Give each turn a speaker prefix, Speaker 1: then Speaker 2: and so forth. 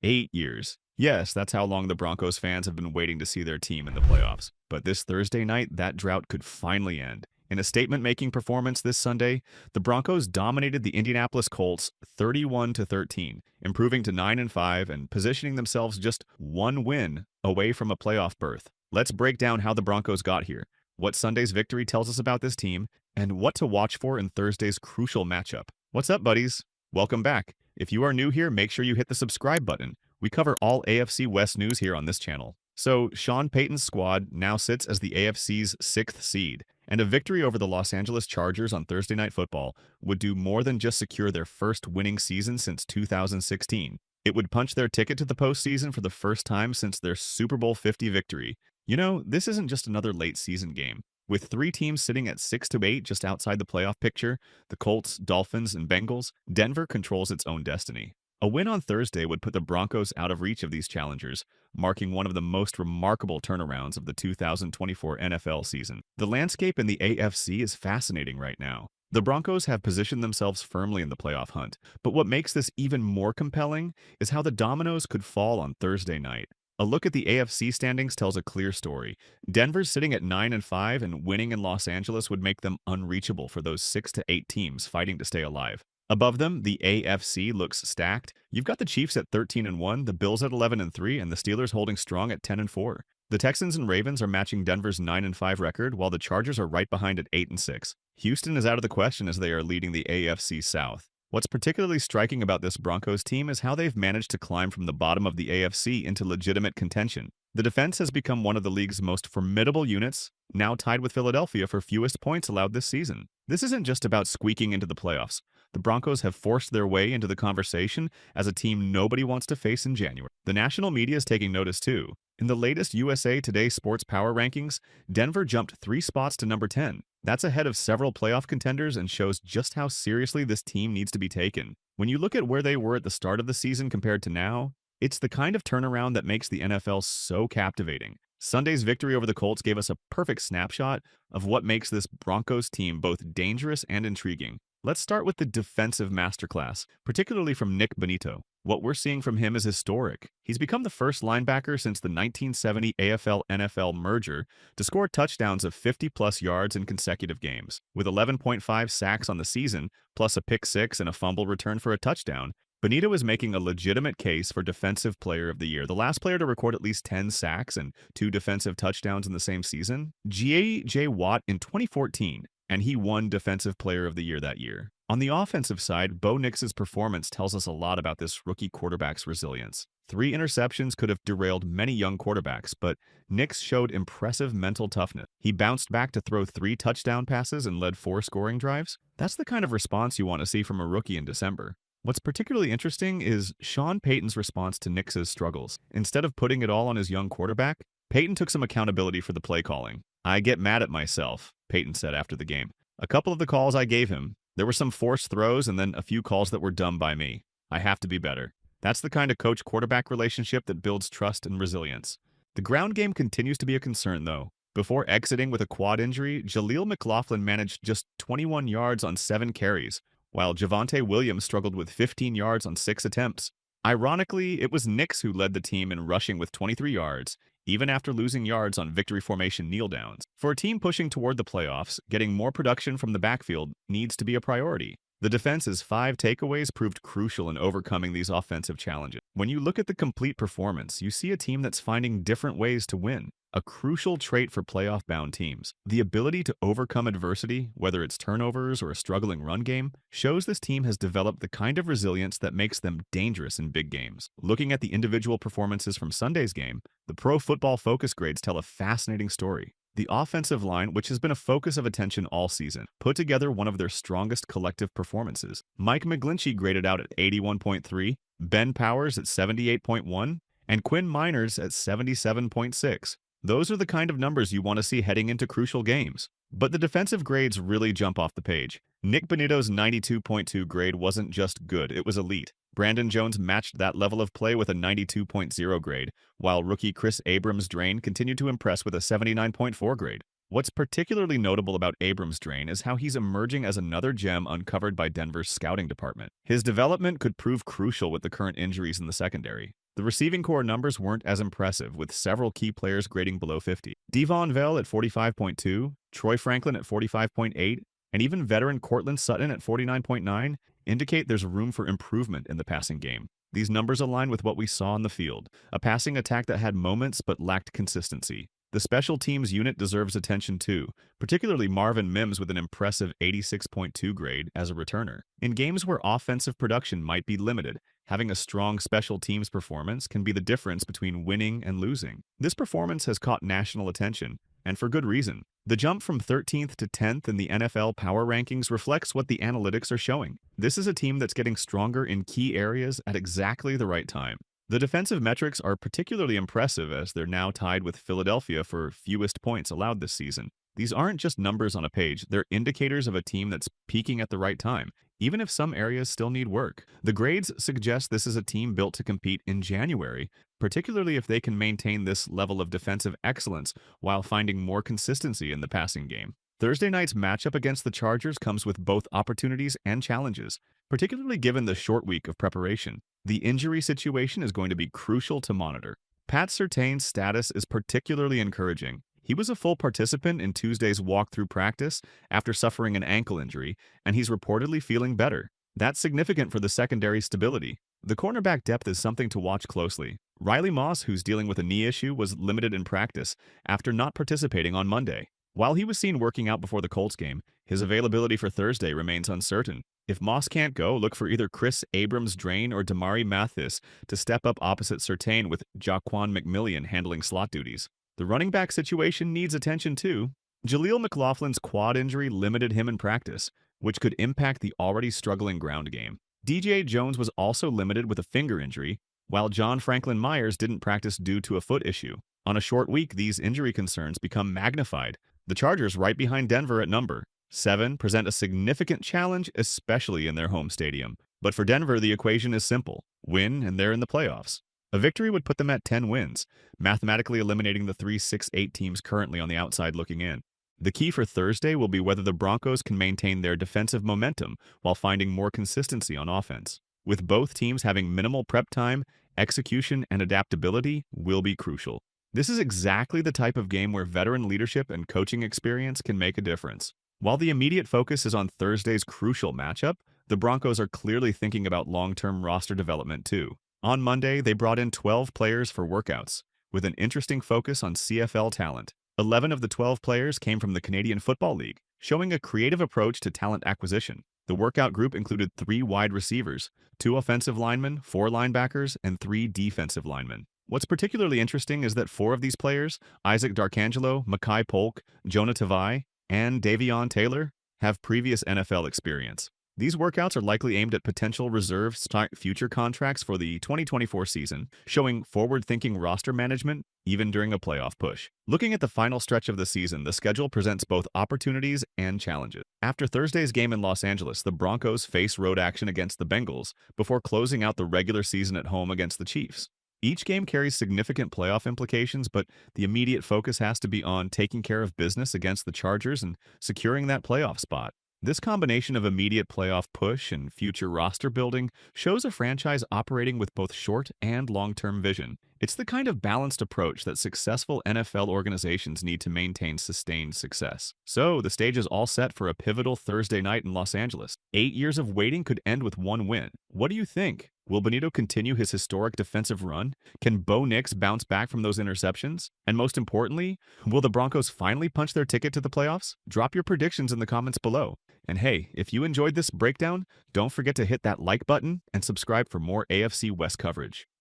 Speaker 1: 8 years. Yes, that's how long the Broncos fans have been waiting to see their team in the playoffs. But this Thursday night, that drought could finally end. In a statement-making performance this Sunday, the Broncos dominated the Indianapolis Colts 31-13, improving to 9-5 and positioning themselves just one win away from a playoff berth. Let's break down how the Broncos got here, what Sunday's victory tells us about this team, and what to watch for in Thursday's crucial matchup. What's up, buddies? Welcome back. If you are new here, make sure you hit the subscribe button. We cover all AFC West news here on this channel. So, Sean Payton's squad now sits as the AFC's 6th seed, and a victory over the Los Angeles Chargers on Thursday Night Football would do more than just secure their first winning season since 2016. It would punch their ticket to the postseason for the first time since their Super Bowl 50 victory. You know, this isn't just another late season game. With 3 teams sitting at 6-8 just outside the playoff picture, the Colts, Dolphins, and Bengals, Denver controls its own destiny. A win on Thursday would put the Broncos out of reach of these challengers, marking one of the most remarkable turnarounds of the 2024 NFL season. The landscape in the AFC is fascinating right now. The Broncos have positioned themselves firmly in the playoff hunt, but what makes this even more compelling is how the dominoes could fall on Thursday night. A look at the AFC standings tells a clear story. Denver's sitting at 9-5, and winning in Los Angeles would make them unreachable for those 6-8 teams fighting to stay alive. Above them, the AFC looks stacked. You've got the Chiefs at 13-1, the Bills at 11-3, and the Steelers holding strong at 10-4. The Texans and Ravens are matching Denver's 9-5 record, while the Chargers are right behind at 8-6. Houston is out of the question as they are leading the AFC South. What's particularly striking about this Broncos team is how they've managed to climb from the bottom of the AFC into legitimate contention. The defense has become one of the league's most formidable units, now tied with Philadelphia for fewest points allowed this season. This isn't just about squeaking into the playoffs. The Broncos have forced their way into the conversation as a team nobody wants to face in January. The national media is taking notice too. In the latest USA Today Sports Power Rankings, Denver jumped 3 spots to number 10. That's ahead of several playoff contenders and shows just how seriously this team needs to be taken. When you look at where they were at the start of the season compared to now, it's the kind of turnaround that makes the NFL so captivating. Sunday's victory over the Colts gave us a perfect snapshot of what makes this Broncos team both dangerous and intriguing. Let's start with the defensive masterclass, particularly from Nik Bonitto. What we're seeing from him is historic. He's become the first linebacker since the 1970 AFL-NFL merger to score touchdowns of 50-plus yards in consecutive games. With 11.5 sacks on the season, plus a pick-6 and a fumble return for a touchdown, Bonitto is making a legitimate case for Defensive Player of the Year. The last player to record at least 10 sacks and 2 defensive touchdowns in the same season, J.J. Watt in 2014, and he won Defensive Player of the Year that year. On the offensive side, Bo Nix's performance tells us a lot about this rookie quarterback's resilience. 3 interceptions could have derailed many young quarterbacks, but Nix showed impressive mental toughness. He bounced back to throw 3 touchdown passes and led 4 scoring drives. That's the kind of response you want to see from a rookie in December. What's particularly interesting is Sean Payton's response to Nix's struggles. Instead of putting it all on his young quarterback, Payton took some accountability for the play calling. "I get mad at myself," Payton said after the game. "A couple of the calls I gave him, there were some forced throws and then a few calls that were dumb by me. I have to be better." That's the kind of coach-quarterback relationship that builds trust and resilience. The ground game continues to be a concern, though. Before exiting with a quad injury, Jaleel McLaughlin managed just 21 yards on 7 carries, while Javonte Williams struggled with 15 yards on 6 attempts. Ironically, it was Nix who led the team in rushing with 23 yards, even after losing yards on victory formation kneel-downs. For a team pushing toward the playoffs, getting more production from the backfield needs to be a priority. The defense's 5 takeaways proved crucial in overcoming these offensive challenges. When you look at the complete performance, you see a team that's finding different ways to win. A crucial trait for playoff-bound teams. The ability to overcome adversity, whether it's turnovers or a struggling run game, shows this team has developed the kind of resilience that makes them dangerous in big games. Looking at the individual performances from Sunday's game, the Pro Football Focus grades tell a fascinating story. The offensive line, which has been a focus of attention all season, put together one of their strongest collective performances. Mike McGlinchey graded out at 81.3, Ben Powers at 78.1, and Quinn Miners at 77.6. Those are the kind of numbers you want to see heading into crucial games. But the defensive grades really jump off the page. Nik Bonitto's 92.2 grade wasn't just good, it was elite. Brandon Jones matched that level of play with a 92.0 grade, while rookie Chris Abrams-Draine continued to impress with a 79.4 grade. What's particularly notable about Abrams-Draine is how he's emerging as another gem uncovered by Denver's scouting department. His development could prove crucial with the current injuries in the secondary. The receiving core numbers weren't as impressive, with several key players grading below 50. Devon Vell at 45.2, Troy Franklin at 45.8, and even veteran Cortland Sutton at 49.9 indicate there's room for improvement in the passing game. These numbers align with what we saw on the field, a passing attack that had moments but lacked consistency. The special teams unit deserves attention too, particularly Marvin Mims with an impressive 86.2 grade as a returner. In games where offensive production might be limited, having a strong special teams performance can be the difference between winning and losing. This performance has caught national attention, and for good reason. The jump from 13th to 10th in the NFL power rankings reflects what the analytics are showing. This is a team that's getting stronger in key areas at exactly the right time. The defensive metrics are particularly impressive as they're now tied with Philadelphia for fewest points allowed this season. These aren't just numbers on a page, they're indicators of a team that's peaking at the right time, even if some areas still need work. The grades suggest this is a team built to compete in January, particularly if they can maintain this level of defensive excellence while finding more consistency in the passing game. Thursday night's matchup against the Chargers comes with both opportunities and challenges, particularly given the short week of preparation. The injury situation is going to be crucial to monitor. Pat Surtain's status is particularly encouraging. He was a full participant in Tuesday's walkthrough practice after suffering an ankle injury, and he's reportedly feeling better. That's significant for the secondary stability. The cornerback depth is something to watch closely. Riley Moss, who's dealing with a knee issue, was limited in practice after not participating on Monday. While he was seen working out before the Colts game, his availability for Thursday remains uncertain. If Moss can't go, look for either Chris Abrams-Drain or Damari Mathis to step up opposite Surtain with Jaquan McMillian handling slot duties. The running back situation needs attention too. Jaleel McLaughlin's quad injury limited him in practice, which could impact the already struggling ground game. DJ Jones was also limited with a finger injury, while John Franklin Myers didn't practice due to a foot issue. On a short week, these injury concerns become magnified. The Chargers, right behind Denver at number 7, present a significant challenge, especially in their home stadium. But for Denver, the equation is simple. Win, and they're in the playoffs. A victory would put them at 10 wins, mathematically eliminating the 3-6-8 teams currently on the outside looking in. The key for Thursday will be whether the Broncos can maintain their defensive momentum while finding more consistency on offense. With both teams having minimal prep time, execution and adaptability will be crucial. This is exactly the type of game where veteran leadership and coaching experience can make a difference. While the immediate focus is on Thursday's crucial matchup, the Broncos are clearly thinking about long-term roster development too. On Monday, they brought in 12 players for workouts, with an interesting focus on CFL talent. 11 of the 12 players came from the Canadian Football League, showing a creative approach to talent acquisition. The workout group included 3 wide receivers, 2 offensive linemen, 4 linebackers, and 3 defensive linemen. What's particularly interesting is that 4 of these players, Isaac Darkangelo, Makai Polk, Jonah Tavai, and Davion Taylor, have previous NFL experience. These workouts are likely aimed at potential reserve future contracts for the 2024 season, showing forward-thinking roster management even during a playoff push. Looking at the final stretch of the season, the schedule presents both opportunities and challenges. After Thursday's game in Los Angeles, the Broncos face road action against the Bengals before closing out the regular season at home against the Chiefs. Each game carries significant playoff implications, but the immediate focus has to be on taking care of business against the Chargers and securing that playoff spot. This combination of immediate playoff push and future roster building shows a franchise operating with both short and long-term vision. It's the kind of balanced approach that successful NFL organizations need to maintain sustained success. So, the stage is all set for a pivotal Thursday night in Los Angeles. 8 years of waiting could end with one win. What do you think? Will Bonitto continue his historic defensive run? Can Bo Nix bounce back from those interceptions? And most importantly, will the Broncos finally punch their ticket to the playoffs? Drop your predictions in the comments below. And hey, if you enjoyed this breakdown, don't forget to hit that like button and subscribe for more AFC West coverage.